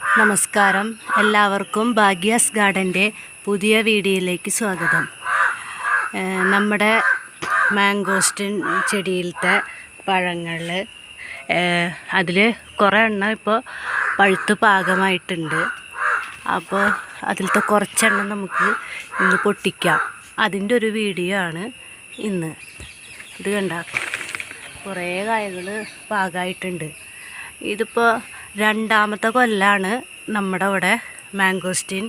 നമസ്കാരം, എല്ലാവർക്കും ഭാഗ്യാസ് ഗാർഡൻ്റെ പുതിയ വീഡിയോയിലേക്ക് സ്വാഗതം. നമ്മുടെ മാംഗോസ്റ്റിൻ ചെടിയിലത്തെ പഴങ്ങളിൽ അതിൽ കുറേ എണ്ണം ഇപ്പോൾ പഴുത്ത് പാകമായിട്ടുണ്ട്. അപ്പോൾ അതിലത്തെ കുറച്ചെണ്ണം നമുക്ക് ഇന്ന് പൊട്ടിക്കാം. അതിൻ്റെ ഒരു വീഡിയോ ആണ് ഇന്ന്. ഇത് കണ്ട കുറേ കായകൾ പാകമായിട്ടുണ്ട്. ഇതിപ്പോൾ രണ്ടാമത്തെ കൊല്ലാണ് നമ്മുടെ അവിടെ മാംഗോസ്റ്റിൻ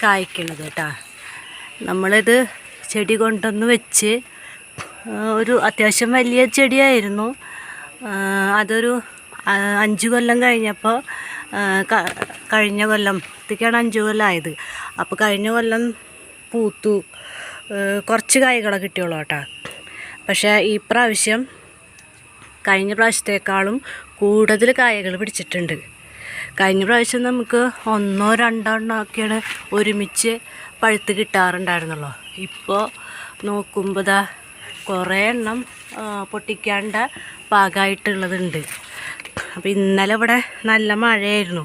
കായ്ക്കണത് കേട്ടോ. നമ്മളിത് ചെടി കൊണ്ടൊന്ന് വെച്ച് ഒരു അത്യാവശ്യം വലിയ ചെടിയായിരുന്നു. അതൊരു 5 കൊല്ലം കഴിഞ്ഞപ്പോൾ കഴിഞ്ഞ കൊല്ലത്തേക്കാണ് 5 കൊല്ലമായത്. അപ്പോൾ കഴിഞ്ഞ കൊല്ലം പൂത്തു, കുറച്ച് കായ്കളെ കിട്ടിയുള്ളൂ കേട്ടോ. പക്ഷേ ഈ പ്രാവശ്യം കഴിഞ്ഞ പ്രാവശ്യത്തേക്കാളും കൂടുതൽ കായകൾ പിടിച്ചിട്ടുണ്ട്. കഴിഞ്ഞ പ്രാവശ്യം നമുക്ക് 1-2 എണ്ണമൊക്കെയാണ് ഒരുമിച്ച് പഴുത്ത് കിട്ടാറുണ്ടായിരുന്നുള്ളൂ. ഇപ്പോൾ നോക്കുമ്പോൾ ദാ കുറേ എണ്ണം പൊട്ടിക്കാണ്ട പാകമായിട്ടുള്ളതുണ്ട്. അപ്പോൾ ഇന്നലെ ഇവിടെ നല്ല മഴയായിരുന്നു.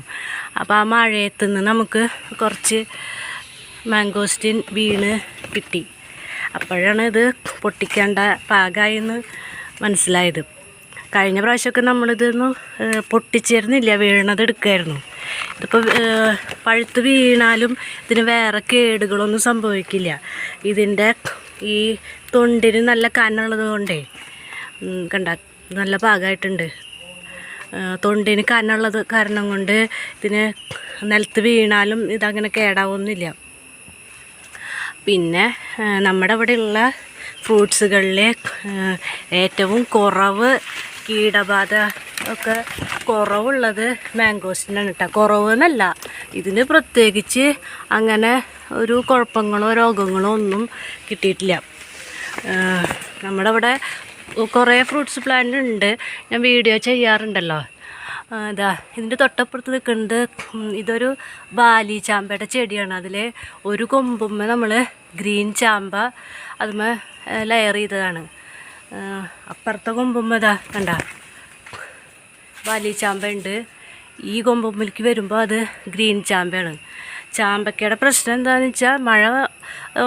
അപ്പോൾ ആ മഴയത്തു നിന്ന് നമുക്ക് കുറച്ച് മാംഗോസ്റ്റിൻ വീണ് കിട്ടി. അപ്പോഴാണ് ഇത് പൊട്ടിക്കേണ്ട പാകമായെന്ന് മനസ്സിലായത്. കഴിഞ്ഞ പ്രാവശ്യമൊക്കെ നമ്മളിതൊന്നും പൊട്ടിച്ചേരുന്നില്ല, വീണത് എടുക്കുമായിരുന്നു. ഇതിപ്പോൾ പഴുത്ത് വീണാലും ഇതിന് വേറെ കേടുകളൊന്നും സംഭവിക്കില്ല. ഇതിൻ്റെ ഈ തൊണ്ടിന് നല്ല കനമുള്ളത് കൊണ്ടേ കണ്ട നല്ല പാകമായിട്ടുണ്ട്. തൊണ്ടിന് കനമുള്ളത് കാരണം കൊണ്ട് ഇതിന് നിലത്ത് വീണാലും ഇതങ്ങനെ കേടാവുന്നില്ല. പിന്നെ നമ്മുടെ ഇവിടെയുള്ള ഫ്രൂട്ട്സുകളിൽ ഏറ്റവും കുറവ് കീടബാധ ഒക്കെ കുറവുള്ളത് മാംഗോസ്റ്റിനാണ് കേട്ടോ. കുറവ് എന്നല്ല, ഇതിന് പ്രത്യേകിച്ച് അങ്ങനെ ഒരു കുഴപ്പങ്ങളോ രോഗങ്ങളോ ഒന്നും കിട്ടിയിട്ടില്ല. നമ്മുടെ ഇവിടെ കുറേ ഫ്രൂട്ട്സ് പ്ലാന്റ് ഉണ്ട്, ഞാൻ വീഡിയോ ചെയ്യാറുണ്ടല്ലോ. ഇതാ ഇതിൻ്റെ തൊട്ടപ്പുറത്ത് നിൽക്കുന്നത് ഇതൊരു ബാലി ചാമ്പയുടെ ചെടിയാണ്. അതിൽ ഒരു കൊമ്പുമ്മ നമ്മൾ ഗ്രീൻ ചാമ്പ അതുമ്മ ലെയർ ചെയ്തതാണ്. അപ്പുറത്തെ കൊമ്പുമ്മ ഇതാ കണ്ട ബാലി ചാമ്പ ഉണ്ട്. ഈ കൊമ്പുമ്മലേക്ക് വരുമ്പോൾ അത് ഗ്രീൻ ചാമ്പയാണ്. ചാമ്പക്കയുടെ പ്രശ്നം എന്താണെന്ന് വെച്ചാൽ മഴ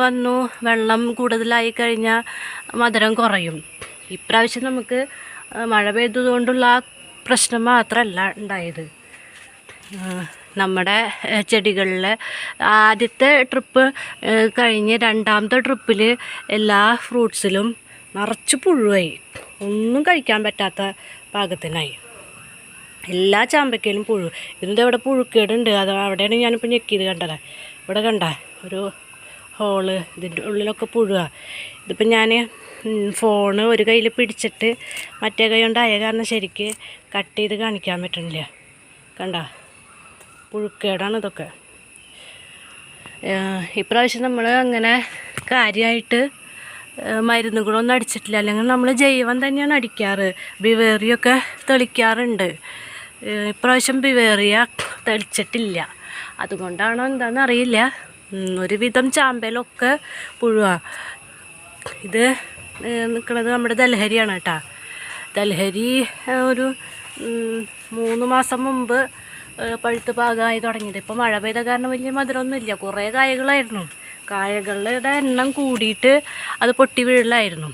വന്നു വെള്ളം കൂടുതലായി കഴിഞ്ഞാൽ മധുരം കുറയും. ഇപ്രാവശ്യം നമുക്ക് മഴ പെയ്തതുകൊണ്ടുള്ള ആ പ്രശ്നം മാത്രമല്ല ഉണ്ടായത്. നമ്മുടെ ചെടികളിലെ ആദ്യത്തെ ട്രിപ്പ് കഴിഞ്ഞ് രണ്ടാമത്തെ ട്രിപ്പിൽ എല്ലാ ഫ്രൂട്ട്സിലും നിറച്ച് പുഴുവായി, ഒന്നും കഴിക്കാൻ പറ്റാത്ത പാകത്തിനായി. എല്ലാ ചാമ്പക്കയിലും പുഴു. ഇതിൻ്റെ ഇവിടെ പുഴുക്കേടുണ്ട്. അത് അവിടെയാണ് ഞാനിപ്പോൾ ഞെക്കിയത് കണ്ടത്. ഇവിടെ കണ്ട ഒരു ഹോള്, ഇതിൻ്റെ ഉള്ളിലൊക്കെ പുഴുവാണ്. ഇതിപ്പോൾ ഞാൻ ഫോണ് ഒരു കയ്യിൽ പിടിച്ചിട്ട് മറ്റേ കൈ കൊണ്ടായ കാരണം ശരിക്ക് കട്ട് ചെയ്ത് കാണിക്കാൻ പറ്റണില്ല. കണ്ട പുഴുക്കേടാണ് ഇതൊക്കെ. ഇപ്രാവശ്യം നമ്മൾ അങ്ങനെ കാര്യമായിട്ട് മരുന്നുകളൊന്നും അടിച്ചിട്ടില്ല. അല്ലെങ്കിൽ നമ്മൾ ജൈവം തന്നെയാണ് അടിക്കാറ്. ബിവേറിയൊക്കെ തെളിക്കാറുണ്ട്. ഇപ്രാവശ്യം ബിവേറിയ തെളിച്ചിട്ടില്ല. അതുകൊണ്ടാണോ എന്താണെന്ന് അറിയില്ല. ഒരുവിധം ചാമ്പയിലൊക്കെ പുഴുവാണ്. ഇത് നിൽക്കുന്നത് നമ്മുടെ ദൽഹരിയാണ് കേട്ടോ. ദൽഹരി ഒരു 3 മാസം മുമ്പ് പഴുത്ത് പാകമായി തുടങ്ങിയത്. ഇപ്പോൾ മഴ പെയ്ത കാരണം വലിയ മധുരമൊന്നുമില്ല. കുറേ കായകളായിരുന്നു. കായകളുടെ എണ്ണം കൂടിയിട്ട് അത് പൊട്ടി വീഴലായിരുന്നു.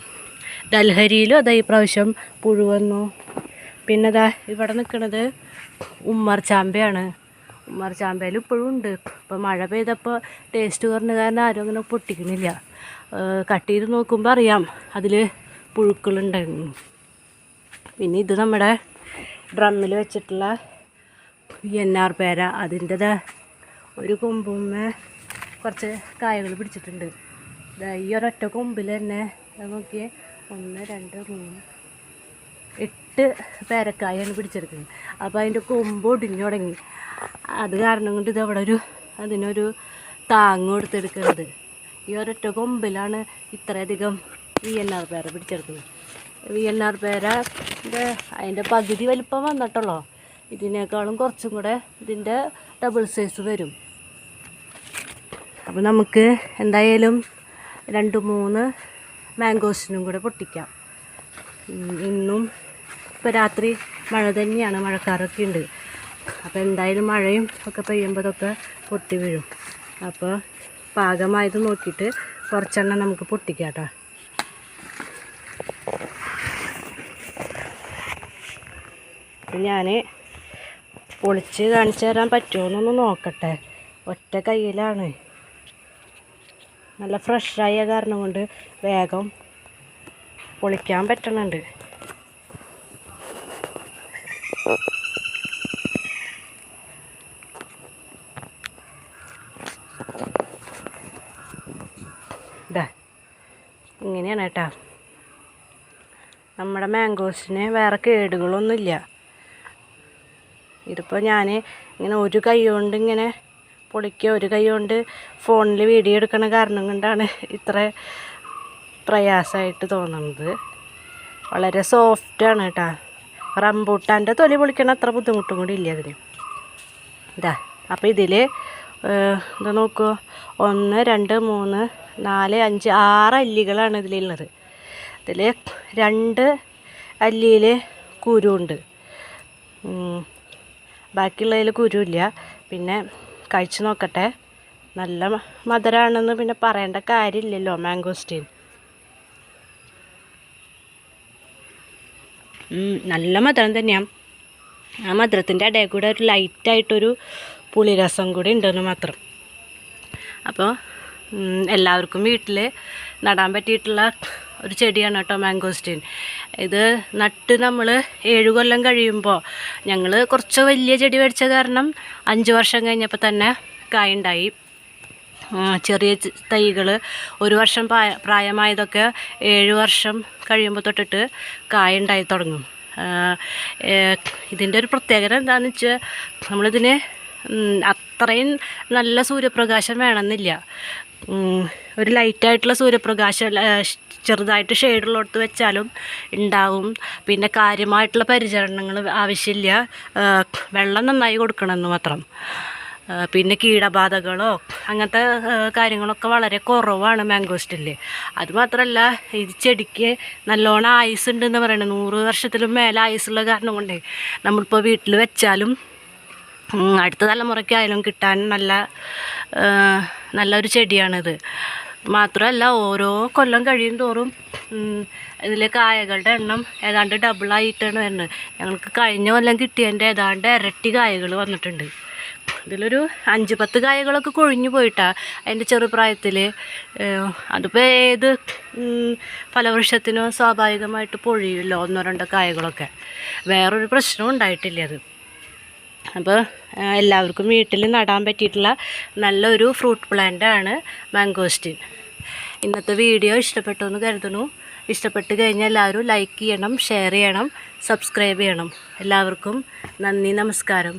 ദൽഹരിയിലും അതാ ഈ പ്രാവശ്യം പുഴു വന്നു. പിന്നെ അതാ ഇവിടെ നിൽക്കുന്നത് ഉമ്മർ ചാമ്പയാണ്. ഉമ്മർ ചാമ്പയിൽ ഇപ്പോഴും ഉണ്ട്. ഇപ്പോൾ മഴ പെയ്തപ്പോൾ ടേസ്റ്റ് കുറഞ്ഞ കാരണം ആരും അങ്ങനെ പൊട്ടിക്കണില്ല. കട്ട് ചെയ്ത് നോക്കുമ്പോൾ അറിയാം അതിൽ പുഴുക്കളുണ്ടായിരുന്നു. പിന്നെ ഇത് നമ്മുടെ ഡ്രമ്മിൽ വെച്ചിട്ടുള്ള NR പേര. അതിൻ്റെത് ഒരു കൊമ്പുമ്മേ കുറച്ച് കായകൾ പിടിച്ചിട്ടുണ്ട്. ഈ ഒരൊറ്റ കൊമ്പിൽ തന്നെ നോക്കിയേ 1, 2, 3, 8 പേരക്കായാണ് പിടിച്ചെടുക്കുന്നത്. അപ്പോൾ അതിൻ്റെ കൊമ്പ് ഒടിഞ്ഞു തുടങ്ങി. അത് കാരണം കൊണ്ട് ഇതവിടെ അതിനൊരു താങ്ങ് കൊടുത്തെടുക്കുന്നത്. ഈ ഒരൊറ്റ കൊമ്പിലാണ് ഇത്രയധികം VNR പേര പിടിച്ചെടുക്കുന്നത്. VNR പേര അതിൻ്റെ പകുതി വലിപ്പം വന്നിട്ടുള്ളൂ. ഇതിനേക്കാളും കുറച്ചും കൂടെ ഇതിൻ്റെ ഡബിൾ സൈസ് വരും. അപ്പോൾ നമുക്ക് എന്തായാലും 2-3 മാംഗോസിനും കൂടെ പൊട്ടിക്കാം. ഇന്നും ഇപ്പോൾ രാത്രി മഴ തന്നെയാണ്, മഴക്കാറൊക്കെ ഉണ്ട്. അപ്പോൾ എന്തായാലും മഴയും ഒക്കെ പെയ്യുമ്പോൾ ഇതൊക്കെ പൊട്ടി വീഴും. അപ്പോൾ പാകമായത് നോക്കിയിട്ട് കുറച്ചെണ്ണം നമുക്ക് പൊട്ടിക്കാം കേട്ടോ. ഞാൻ പൊളിച്ച് കാണിച്ചു തരാൻ പറ്റുമോയെന്നൊന്ന് നോക്കട്ടെ. ഒറ്റ കയ്യിലാണ്, നല്ല ഫ്രഷായ കാരണം കൊണ്ട് വേഗം പൊളിക്കാൻ പറ്റുന്നുണ്ട്. ഇതാ ഇങ്ങനെയാണ് കേട്ടോ. നമ്മുടെ മാംഗോസിന് വേറെ കേടുകളൊന്നുമില്ല. ഇതിപ്പോൾ ഞാൻ ഇങ്ങനെ ഒരു കൈ കൊണ്ട് ഇങ്ങനെ പൊളിക്കുക, ഒരു കൈ കൊണ്ട് ഫോണിൽ വീഡിയോ എടുക്കണ കാരണം കൊണ്ടാണ് ഇത്ര പ്രയാസമായിട്ട് തോന്നുന്നത്. വളരെ സോഫ്റ്റാണ് കേട്ടോ. റംബൂട്ടാൻ്റെ തൊലി പൊളിക്കണ അത്ര ബുദ്ധിമുട്ടും കൂടി ഇല്ല അതിന്. ഇതാ അപ്പോൾ ഇതിൽ ഇത് നോക്കൂ, 1 2 3 4 5 6 അല്ലികളാണ് ഇതിലുള്ളത്. ഇതിൽ 2 അല്ലിയിൽ കുരുണ്ട്, ബാക്കിയുള്ളതിൽ കുരുമില്ല. പിന്നെ കഴിച്ച് നോക്കട്ടെ. നല്ല മധുരമാണെന്ന് പിന്നെ പറയേണ്ട കാര്യമില്ലല്ലോ മാംഗോസ്റ്റീൻ. നല്ല മധുരം തന്നെയാണ്. ആ മധുരത്തിൻ്റെ ഇടയിൽ കൂടെ ഒരു ലൈറ്റായിട്ടൊരു പുളിരസം കൂടി ഉണ്ടെന്ന് മാത്രം. അപ്പോൾ എല്ലാവർക്കും വീട്ടിൽ നടാൻ പറ്റിയിട്ടുള്ള ഒരു ചെടിയാണ് കേട്ടോ മാംഗോസ്റ്റീൻ. ഇത് നട്ട് നമ്മൾ 7 കൊല്ലം കഴിയുമ്പോൾ, ഞങ്ങൾ കുറച്ച് വലിയ ചെടി മേടിച്ച കാരണം 5 വർഷം കഴിഞ്ഞപ്പോൾ തന്നെ കായുണ്ടായി. ചെറിയ തൈകൾ 1 വർഷം പ്രായമായതൊക്കെ 7 വർഷം കഴിയുമ്പോൾ തൊട്ടിട്ട് കായുണ്ടായി തുടങ്ങും. ഇതിൻ്റെ ഒരു പ്രത്യേകത എന്താണെന്ന് വെച്ചാൽ, നമ്മളിതിന് അത്രയും നല്ല സൂര്യപ്രകാശം വേണമെന്നില്ല. ഒരു ലൈറ്റായിട്ടുള്ള സൂര്യപ്രകാശം ചെറുതായിട്ട് ഷെയ്ഡുള്ളിടത്ത് വെച്ചാലും ഉണ്ടാവും. പിന്നെ കാര്യമായിട്ടുള്ള പരിചരണങ്ങൾ ആവശ്യമില്ല. വെള്ളം നന്നായി കൊടുക്കണമെന്ന് മാത്രം. പിന്നെ കീടബാധകളോ അങ്ങനത്തെ കാര്യങ്ങളൊക്കെ വളരെ കുറവാണ് മാംഗോസ്റ്റിൽ. അതുമാത്രമല്ല, ഇത് ചെടിക്ക് നല്ലോണം ആയുസ് ഉണ്ടെന്ന് പറയുന്നത്. 100 വർഷത്തിലും മേലെ ആയുസ്സുള്ള കാരണം കൊണ്ടേ നമ്മളിപ്പോൾ വീട്ടിൽ വെച്ചാലും അടുത്ത തലമുറയ്ക്കായാലും കിട്ടാൻ നല്ലൊരു ചെടിയാണിത്. മാത്രമല്ല, ഓരോ കൊല്ലം കഴിയും തോറും ഇതിലെ കായകളുടെ എണ്ണം ഏതാണ്ട് ഡബിളായിട്ടാണ് വരുന്നത്. ഞങ്ങൾക്ക് കഴിഞ്ഞ കൊല്ലം കിട്ടിയതിൻ്റെ ഏതാണ്ട് ഇരട്ടി കായകൾ വന്നിട്ടുണ്ട്. ഇതിലൊരു 5-10 കായകളൊക്കെ കൊഴിഞ്ഞു പോയിട്ടാണ് അതിൻ്റെ ചെറുപ്രായത്തിൽ. അതിപ്പോൾ ഏത് ഫലവൃക്ഷത്തിനോ സ്വാഭാവികമായിട്ട് പൊഴിയുമല്ലോ 1-2 കായകളൊക്കെ. വേറൊരു പ്രശ്നവും ഉണ്ടായിട്ടില്ല അത്. അപ്പോൾ എല്ലാവർക്കും വീട്ടിൽ നടാൻ പറ്റിയിട്ടുള്ള നല്ലൊരു ഫ്രൂട്ട് പ്ലാന്റാണ് മാംഗോസ്റ്റീൻ. ഇന്നത്തെ വീഡിയോ ഇഷ്ടപ്പെട്ടു എന്ന് കരുതുന്നു. ഇഷ്ടപ്പെട്ട് കഴിഞ്ഞാൽ എല്ലാവരും ലൈക്ക് ചെയ്യണം, ഷെയർ ചെയ്യണം, സബ്സ്ക്രൈബ് ചെയ്യണം. എല്ലാവർക്കും നന്ദി, നമസ്കാരം.